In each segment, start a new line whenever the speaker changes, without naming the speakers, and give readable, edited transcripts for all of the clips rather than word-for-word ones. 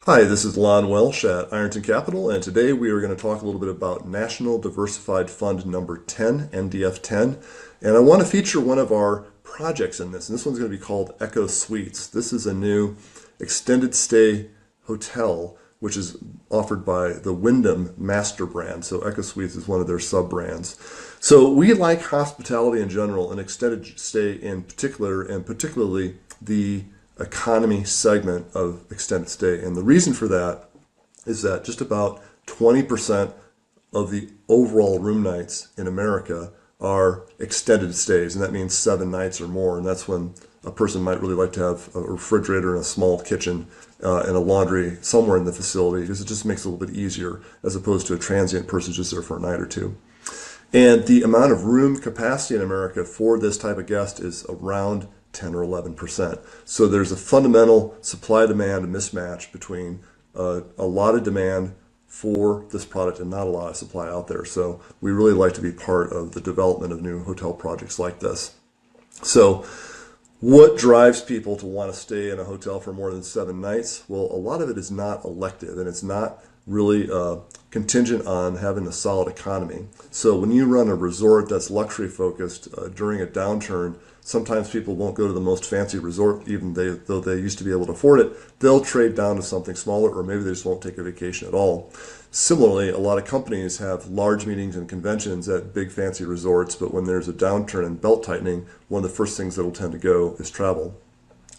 Hi, this is Lon Welsh at Ironton Capital, and today we are going to talk a little bit about National Diversified Fund number 10, NDF10. And I want to feature one of our projects in this, and this one's going to be called Echo Suites. This is a new extended stay hotel, which is offered by the Wyndham master brand. So Echo Suites is one of their sub-brands. So we like hospitality in general and extended stay in particular, and particularly the economy segment of extended stay. And the reason for that is that just about 20% of the overall room nights in America are extended stays, and that means 7 nights or more. And that's when a person might really like to have a refrigerator and a small kitchen and a laundry somewhere in the facility, because it just makes it a little bit easier as opposed to a transient person just there for a night or two. And the amount of room capacity in America for this type of guest is around 10 or 11%. So there's a fundamental supply-demand mismatch between a lot of demand for this product and not a lot of supply out there. So we really like to be part of the development of new hotel projects like this. So what drives people to want to stay in a hotel for more than 7 nights? Well, a lot of it is not elective, and it's not really contingent on having a solid economy. So when you run a resort that's luxury focused during a downturn, sometimes people won't go to the most fancy resort, even though they used to be able to afford it. They'll trade down to something smaller, or maybe they just won't take a vacation at all. Similarly, a lot of companies have large meetings and conventions at big fancy resorts, but when there's a downturn and belt tightening, one of the first things that will tend to go is travel.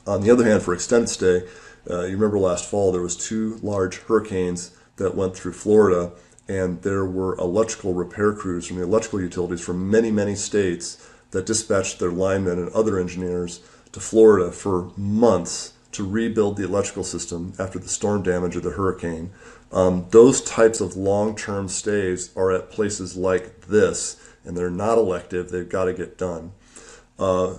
On the other hand, for extended stay, you remember last fall there was 2 large hurricanes that went through Florida, and there were electrical repair crews from the electrical utilities from many, many states that dispatched their linemen and other engineers to Florida for months to rebuild the electrical system after the storm damage of the hurricane. Those types of long-term stays are at places like this, and they're not elective. They've got to get done.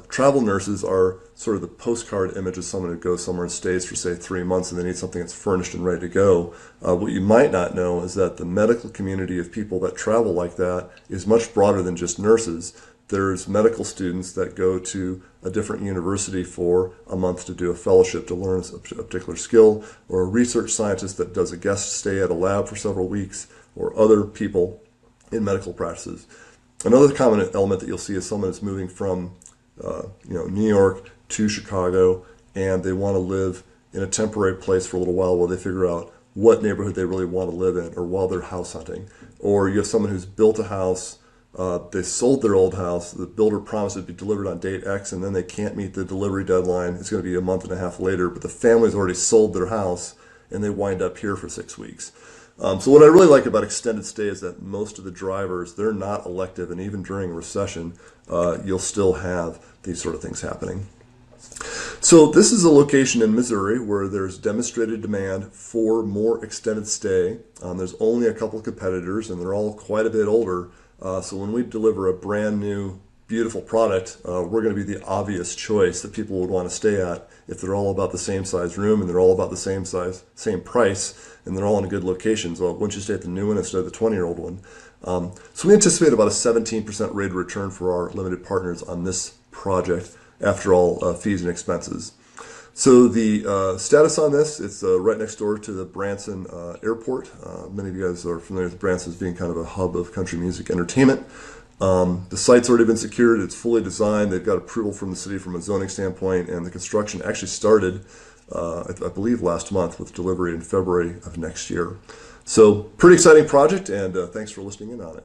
Travel nurses are sort of the postcard image of someone who goes somewhere and stays for, say, 3 months, and they need something that's furnished and ready to go. What you might not know is that the medical community of people that travel like that is much broader than just nurses. There's medical students that go to a different university for a month to do a fellowship to learn a particular skill, or a research scientist that does a guest stay at a lab for several weeks, or other people in medical practices. Another common element that you'll see is someone that's moving from New York to Chicago, and they want to live in a temporary place for a little while they figure out what neighborhood they really want to live in, or while they're house hunting. Or you have someone who's built a house, they sold their old house, the builder promised it'd be delivered on date X, and then they can't meet the delivery deadline. It's going to be a month and a half later, but the family's already sold their house, and they wind up here for 6 weeks. So what I really like about extended stay is that most of the drivers, they're not elective, and even during a recession, you'll still have these sort of things happening. So this is a location in Missouri where there's demonstrated demand for more extended stay. There's only a couple of competitors, and they're all quite a bit older. So when we deliver a brand new, beautiful product, we're going to be the obvious choice that people would want to stay at if they're all about the same size room, and they're all about the same size, same price, and they're all in a good location. So wouldn't you stay at the new one instead of the 20-year-old one? So we anticipate about a 17% rate of return for our limited partners on this project after all fees and expenses. So the status on this, it's right next door to the Branson Airport. Many of you guys are familiar with Branson as being kind of a hub of country music entertainment. The site's already been secured. It's fully designed. They've got approval from the city from a zoning standpoint, and the construction actually started, I believe, last month, with delivery in February of next year. So pretty exciting project, and thanks for listening in on it.